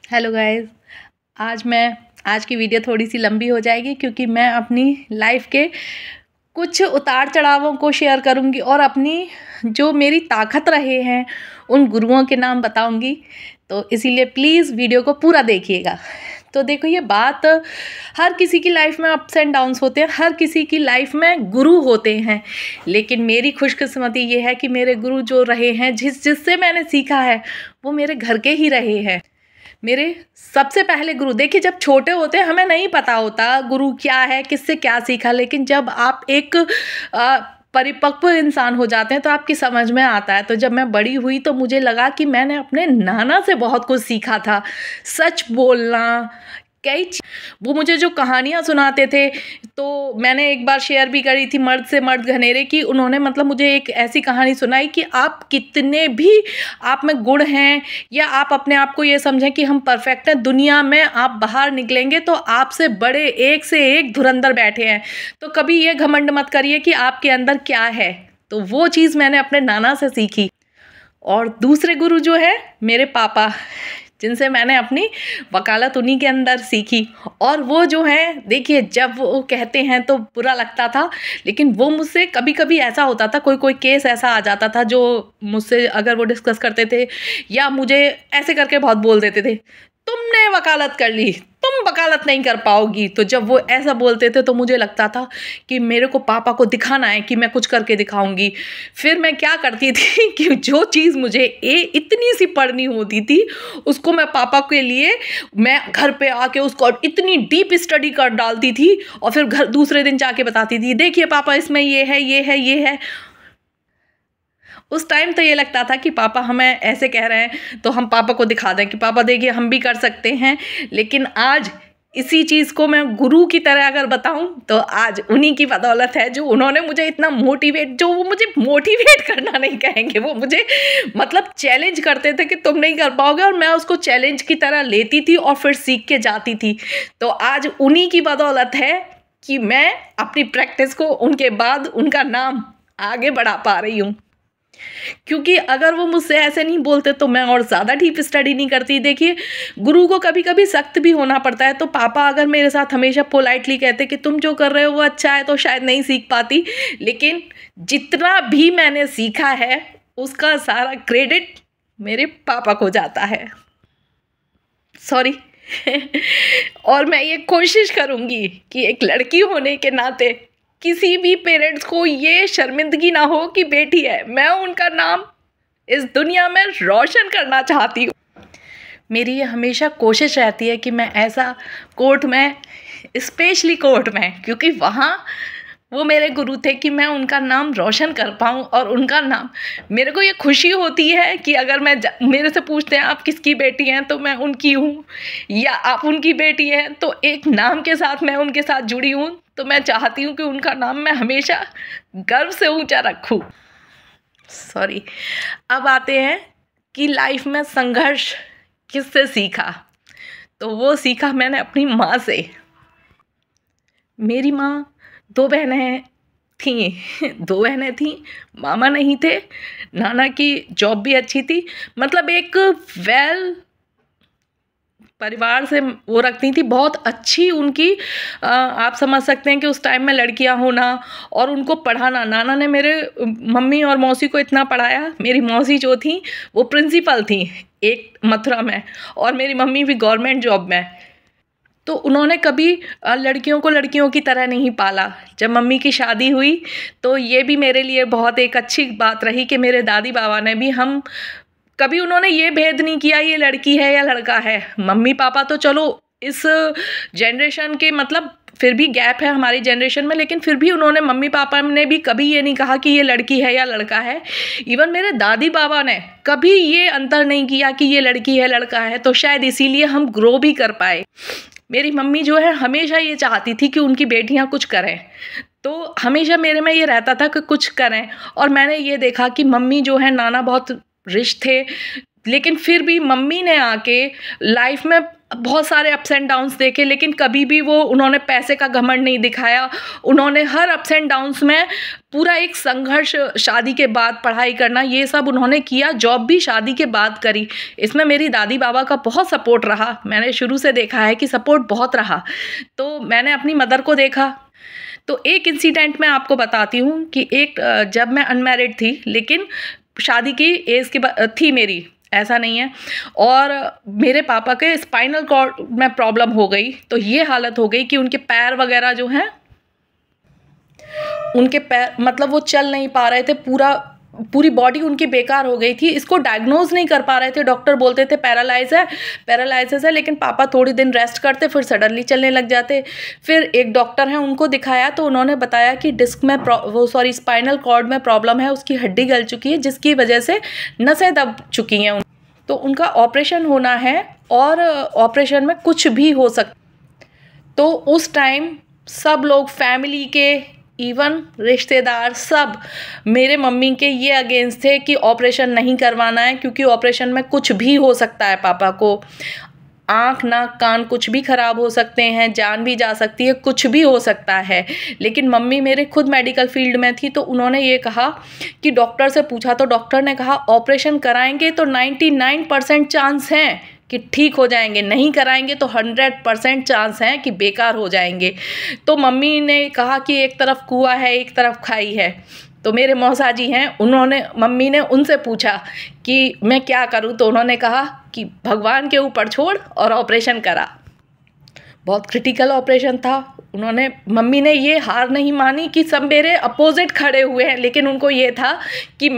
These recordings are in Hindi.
Hello guys. आज की वीडियो थोड़ी सी लंबी हो जाएगी क्योंकि मैं अपनी लाइफ के कुछ उतार चढ़ावों को शेयर करूंगी और अपनी जो मेरी ताकत रहे हैं उन गुरुओं के नाम बताऊंगी। तो इसीलिए प्लीज़ वीडियो को पूरा देखिएगा। तो देखो, ये बात हर किसी की लाइफ में अप्स एंड डाउन्स होते हैं, हर किसी की लाइफ में गुरु होते हैं, लेकिन मेरी खुशकिस्मती ये है कि मेरे गुरु जो रहे हैं, जिससे मैंने सीखा है, वो मेरे घर के ही रहे हैं। मेरे सबसे पहले गुरु, देखिए, जब छोटे होते हैं हमें नहीं पता होता गुरु क्या है, किससे क्या सीखा, लेकिन जब आप एक परिपक्व इंसान हो जाते हैं तो आपकी समझ में आता है। तो जब मैं बड़ी हुई तो मुझे लगा कि मैंने अपने नाना से बहुत कुछ सीखा था। सच बोलना, वो मुझे जो कहानियाँ सुनाते थे, तो मैंने एक बार शेयर भी करी थी मर्द से मर्द घनेरे की। उन्होंने मतलब मुझे एक ऐसी कहानी सुनाई कि आप कितने भी आप में गुण हैं या आप अपने आप को ये समझें कि हम परफेक्ट हैं, दुनिया में आप बाहर निकलेंगे तो आपसे बड़े एक से एक धुरंधर बैठे हैं। तो कभी ये घमंड मत करिए कि आपके अंदर क्या है। तो वो चीज़ मैंने अपने नाना से सीखी। और दूसरे गुरु जो है मेरे पापा, जिनसे मैंने अपनी वकालत उन्हीं के अंदर सीखी। और वो जो है, देखिए, जब वो कहते हैं तो बुरा लगता था, लेकिन वो मुझसे कभी कभी ऐसा होता था, कोई केस ऐसा आ जाता था जो मुझसे अगर वो डिस्कस करते थे या मुझे ऐसे करके बहुत बोल देते थे, तुमने वकालत कर ली, तुम वकालत नहीं कर पाओगी। तो जब वो ऐसा बोलते थे तो मुझे लगता था कि मेरे को पापा को दिखाना है कि मैं कुछ करके दिखाऊंगी। फिर मैं क्या करती थी कि जो चीज़ मुझे इतनी सी पढ़नी होती थी, उसको मैं पापा के लिए मैं घर पे आके उसको इतनी डीप स्टडी कर डालती थी और फिर घर दूसरे दिन जाके बताती थी, देखिए पापा, इसमें ये है, ये है, ये है। उस टाइम तो ये लगता था कि पापा हमें ऐसे कह रहे हैं तो हम पापा को दिखा दें कि पापा देखिए हम भी कर सकते हैं। लेकिन आज इसी चीज़ को मैं गुरु की तरह अगर बताऊं तो आज उन्हीं की बदौलत है, जो उन्होंने मुझे इतना जो वो मुझे मोटिवेट करना नहीं कहेंगे, वो मुझे मतलब चैलेंज करते थे कि तुम नहीं कर पाओगे, और मैं उसको चैलेंज की तरह लेती थी और फिर सीख के जाती थी। तो आज उन्हीं की बदौलत है कि मैं अपनी प्रैक्टिस को उनके बाद उनका नाम आगे बढ़ा पा रही हूँ। क्योंकि अगर वो मुझसे ऐसे नहीं बोलते तो मैं और ज़्यादा डीप स्टडी नहीं करती। देखिए, गुरु को कभी कभी सख्त भी होना पड़ता है। तो पापा अगर मेरे साथ हमेशा पोलाइटली कहते कि तुम जो कर रहे हो वो अच्छा है, तो शायद नहीं सीख पाती। लेकिन जितना भी मैंने सीखा है उसका सारा क्रेडिट मेरे पापा को जाता है। सॉरी। और मैं ये कोशिश करूँगी कि एक लड़की होने के नाते किसी भी पेरेंट्स को ये शर्मिंदगी ना हो कि बेटी है, मैं उनका नाम इस दुनिया में रोशन करना चाहती हूँ। मेरी ये हमेशा कोशिश रहती है कि मैं ऐसा कोर्ट में, स्पेशली कोर्ट में, क्योंकि वहाँ वो मेरे गुरु थे, कि मैं उनका नाम रोशन कर पाऊँ। और उनका नाम, मेरे को ये खुशी होती है कि अगर मेरे से पूछते हैं आप किसकी बेटी हैं, तो मैं उनकी हूँ, या आप उनकी बेटी हैं, तो एक नाम के साथ मैं उनके साथ जुड़ी हूँ। तो मैं चाहती हूँ कि उनका नाम मैं हमेशा गर्व से ऊंचा रखूँ। सॉरी। अब आते हैं कि लाइफ में संघर्ष किससे सीखा। तो वो सीखा मैंने अपनी माँ से। मेरी माँ दो बहनें थीं। मामा नहीं थे। नाना की जॉब भी अच्छी थी, मतलब एक वेल परिवार से वो रखती थी, बहुत अच्छी उनकी। आप समझ सकते हैं कि उस टाइम में लड़कियां होना और उनको पढ़ाना। नाना ने मेरे मम्मी और मौसी को इतना पढ़ाया। मेरी मौसी जो थी वो प्रिंसिपल थी एक मथुरा में, और मेरी मम्मी भी गवर्नमेंट जॉब में। तो उन्होंने कभी लड़कियों को लड़कियों की तरह नहीं पाला। जब मम्मी की शादी हुई तो ये भी मेरे लिए बहुत एक अच्छी बात रही कि मेरे दादी बाबा ने भी, कभी उन्होंने ये भेद नहीं किया ये लड़की है या लड़का है। मम्मी पापा तो चलो इस जनरेशन के, मतलब फिर भी गैप है हमारी जनरेशन में, लेकिन फिर भी उन्होंने, मम्मी पापा ने भी कभी ये नहीं कहा कि ये लड़की है या लड़का है। इवन मेरे दादी बाबा ने कभी ये अंतर नहीं किया कि ये लड़की है लड़का है। तो शायद इसीलिए हम ग्रो भी कर पाए। मेरी मम्मी जो है हमेशा ये चाहती थी कि उनकी बेटियां कुछ करें, तो हमेशा मेरे में ये रहता था कि कुछ करें। और मैंने ये देखा कि मम्मी जो है, नाना बहुत रिच थे, लेकिन फिर भी मम्मी ने आके लाइफ में बहुत सारे अप्स एंड डाउन्स देखे, लेकिन कभी भी वो उन्होंने पैसे का घमंड नहीं दिखाया। उन्होंने हर अप्स एंड डाउन्स में पूरा एक संघर्ष, शादी के बाद पढ़ाई करना, ये सब उन्होंने किया। जॉब भी शादी के बाद करी। इसमें मेरी दादी बाबा का बहुत सपोर्ट रहा। मैंने शुरू से देखा है कि सपोर्ट बहुत रहा। तो मैंने अपनी मदर को देखा। तो एक इंसिडेंट मैं आपको बताती हूँ कि जब मैं अनमैरिड थी, लेकिन शादी की एज की थी मेरी, ऐसा नहीं है, और मेरे पापा के स्पाइनल कॉर्ड में प्रॉब्लम हो गई। तो ये हालत हो गई कि उनके पैर वगैरह जो हैं, उनके पैर मतलब वो चल नहीं पा रहे थे, पूरी बॉडी उनकी बेकार हो गई थी। इसको डायग्नोज नहीं कर पा रहे थे। डॉक्टर बोलते थे पैरालाइसिस है, लेकिन पापा थोड़ी दिन रेस्ट करते, फिर सडनली चलने लग जाते। फिर एक डॉक्टर है, उनको दिखाया तो उन्होंने बताया कि डिस्क में स्पाइनल कॉर्ड में प्रॉब्लम है, उसकी हड्डी गल चुकी है, जिसकी वजह से नसें दब चुकी हैं। तो उनका ऑपरेशन होना है और ऑपरेशन में कुछ भी हो सकता। तो उस टाइम सब लोग, फैमिली के, इवन रिश्तेदार, सब मेरे मम्मी के ये अगेंस्ट थे कि ऑपरेशन नहीं करवाना है, क्योंकि ऑपरेशन में कुछ भी हो सकता है। पापा को आँख, नाक, कान कुछ भी ख़राब हो सकते हैं, जान भी जा सकती है, कुछ भी हो सकता है। लेकिन मम्मी मेरे खुद मेडिकल फील्ड में थी, तो उन्होंने ये कहा कि डॉक्टर से पूछा, तो डॉक्टर ने कहा ऑपरेशन कराएंगे तो 99% चांस हैं कि ठीक हो जाएंगे, नहीं कराएंगे तो 100% चांस हैं कि बेकार हो जाएंगे। तो मम्मी ने कहा कि एक तरफ कुआं है, एक तरफ खाई है। तो मेरे मौसा जी हैं, मम्मी ने उनसे पूछा कि मैं क्या करूं, तो उन्होंने कहा कि भगवान के ऊपर छोड़ और ऑपरेशन करा। बहुत क्रिटिकल ऑपरेशन था। मम्मी ने ये हार नहीं मानी कि सब मेरे अपोजिट खड़े हुए हैं, लेकिन उनको ये था कि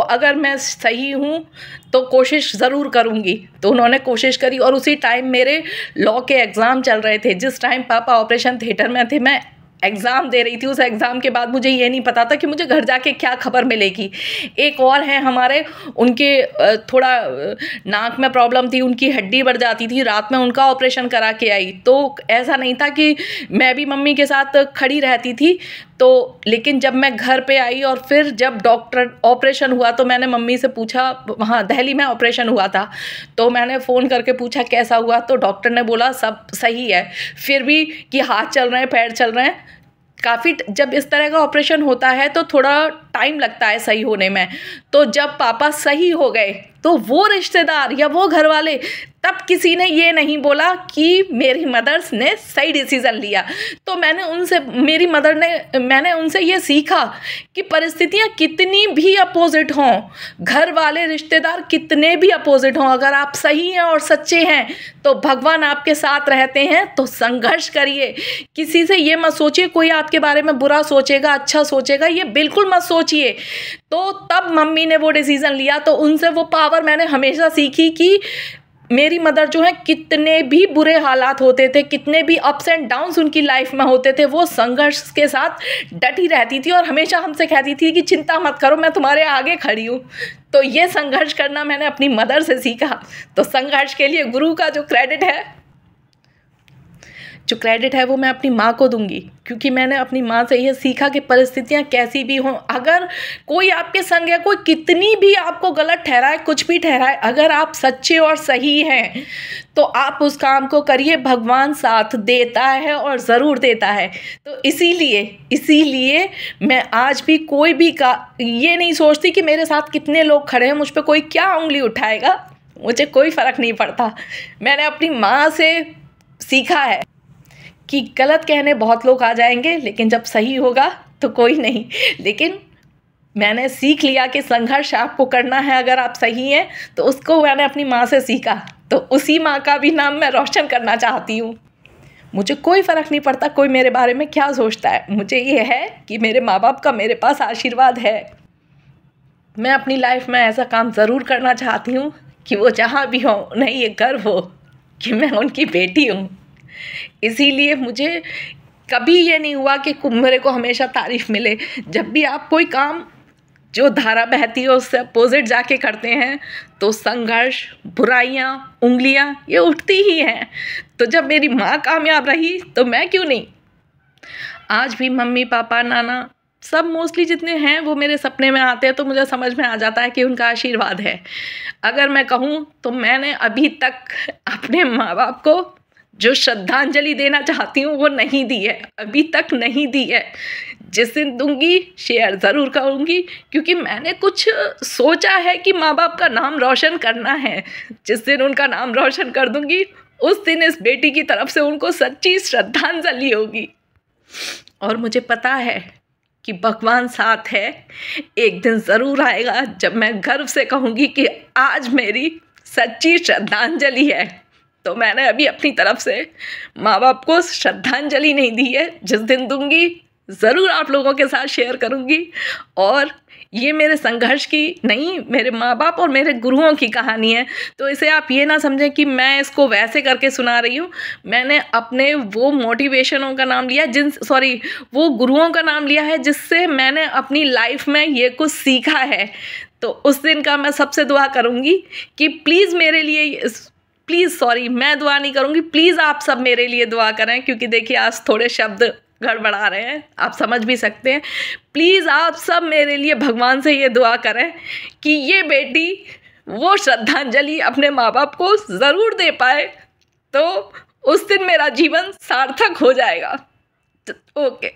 अगर मैं सही हूँ तो कोशिश ज़रूर करूँगी। तो उन्होंने कोशिश करी, और उसी टाइम मेरे लॉ के एग्ज़ाम चल रहे थे। जिस टाइम पापा ऑपरेशन थिएटर में थे, मैं एग्ज़ाम दे रही थी। उस एग्ज़ाम के बाद मुझे ये नहीं पता था कि मुझे घर जाके क्या खबर मिलेगी। एक और हैं हमारे, उनके थोड़ा नाक में प्रॉब्लम थी, उनकी हड्डी बढ़ जाती थी। रात में उनका ऑपरेशन करा के आई। तो ऐसा नहीं था कि मैं भी मम्मी के साथ खड़ी रहती थी। तो लेकिन जब मैं घर पे आई और फिर जब डॉक्टर ऑपरेशन हुआ, तो मैंने मम्मी से पूछा, वहाँ दिल्ली में ऑपरेशन हुआ था, तो मैंने फ़ोन करके पूछा कैसा हुआ। तो डॉक्टर ने बोला सब सही है, फिर भी कि हाथ चल रहे हैं, पैर चल रहे हैं। काफ़ी जब इस तरह का ऑपरेशन होता है तो थोड़ा टाइम लगता है सही होने में। तो जब पापा सही हो गए, तो वो रिश्तेदार या वो घर वाले, तब किसी ने ये नहीं बोला कि मेरी मदर्स ने सही डिसीज़न लिया। तो मैंने उनसे ये सीखा कि परिस्थितियाँ कितनी भी अपोजिट हों, घर वाले रिश्तेदार कितने भी अपोजिट हों, अगर आप सही हैं और सच्चे हैं तो भगवान आपके साथ रहते हैं। तो संघर्ष करिए। किसी से ये मत सोचिए कोई आपके बारे में बुरा सोचेगा, अच्छा सोचेगा, ये बिल्कुल मत सोचिए। तो तब मम्मी ने वो डिसीज़न लिया। तो उनसे वो पावर मैंने हमेशा सीखी कि मेरी मदर जो है, कितने भी बुरे हालात होते थे, कितने भी अप्स एंड डाउन्स उनकी लाइफ में होते थे, वो संघर्ष के साथ डटी रहती थी और हमेशा हमसे कहती थी कि चिंता मत करो, मैं तुम्हारे आगे खड़ी हूँ। तो ये संघर्ष करना मैंने अपनी मदर से सीखा। तो संघर्ष के लिए गुरु का जो क्रेडिट है वो मैं अपनी माँ को दूंगी, क्योंकि मैंने अपनी माँ से ये सीखा कि परिस्थितियाँ कैसी भी हों, अगर कोई आपके संग है, कोई कितनी भी आपको गलत ठहराए, कुछ भी ठहराए, अगर आप सच्चे और सही हैं तो आप उस काम को करिए। भगवान साथ देता है और ज़रूर देता है। तो इसीलिए मैं आज भी ये नहीं सोचती कि मेरे साथ कितने लोग खड़े हैं, मुझ पर कोई क्या उंगली उठाएगा, मुझे कोई फ़र्क नहीं पड़ता। मैंने अपनी माँ से सीखा है कि गलत कहने बहुत लोग आ जाएंगे, लेकिन जब सही होगा तो कोई नहीं। लेकिन मैंने सीख लिया कि संघर्ष आपको करना है, अगर आप सही हैं तो उसको मैंने अपनी माँ से सीखा। तो उसी माँ का भी नाम मैं रोशन करना चाहती हूँ। मुझे कोई फ़र्क नहीं पड़ता कोई मेरे बारे में क्या सोचता है। मुझे ये है कि मेरे माँ बाप का मेरे पास आशीर्वाद है। मैं अपनी लाइफ में ऐसा काम ज़रूर करना चाहती हूँ कि वो जहाँ भी हो उन्हें ये गर्व हो कि मैं उनकी बेटी हूँ। इसीलिए मुझे कभी ये नहीं हुआ कि मेरे को हमेशा तारीफ़ मिले। जब भी आप कोई काम जो धारा बहती है उससे अपोजिट जाके करते हैं तो संघर्ष, बुराइयाँ, उंगलियाँ ये उठती ही हैं। तो जब मेरी माँ कामयाब रही तो मैं क्यों नहीं। आज भी मम्मी पापा नाना सब मोस्टली जितने हैं वो मेरे सपने में आते हैं, तो मुझे समझ में आ जाता है कि उनका आशीर्वाद है। अगर मैं कहूँ तो मैंने अभी तक अपने माँ बाप को जो श्रद्धांजलि देना चाहती हूँ वो नहीं दी है, अभी तक नहीं दी है। जिस दिन दूंगी शेयर ज़रूर करूँगी, क्योंकि मैंने कुछ सोचा है कि माँ बाप का नाम रोशन करना है। जिस दिन उनका नाम रोशन कर दूंगी उस दिन इस बेटी की तरफ से उनको सच्ची श्रद्धांजलि होगी। और मुझे पता है कि भगवान साथ है, एक दिन ज़रूर आएगा जब मैं गर्व से कहूँगी कि आज मेरी सच्ची श्रद्धांजलि है। तो मैंने अभी अपनी तरफ से माँ बाप को श्रद्धांजलि नहीं दी है, जिस दिन दूंगी ज़रूर आप लोगों के साथ शेयर करूँगी। और ये मेरे संघर्ष की नहीं, मेरे माँ बाप और मेरे गुरुओं की कहानी है। तो इसे आप ये ना समझें कि मैं इसको वैसे करके सुना रही हूँ। मैंने अपने वो मोटिवेशनों का नाम लिया, वो गुरुओं का नाम लिया है जिससे मैंने अपनी लाइफ में ये कुछ सीखा है। तो उस दिन का मैं सबसे दुआ करूँगी कि प्लीज़ मेरे लिए मैं दुआ नहीं करूँगी, प्लीज़ आप सब मेरे लिए दुआ करें, क्योंकि देखिए आज थोड़े शब्द गड़बड़ा रहे हैं, आप समझ भी सकते हैं। प्लीज़ आप सब मेरे लिए भगवान से ये दुआ करें कि ये बेटी वो श्रद्धांजलि अपने माँ बाप को ज़रूर दे पाए, तो उस दिन मेरा जीवन सार्थक हो जाएगा। ओके।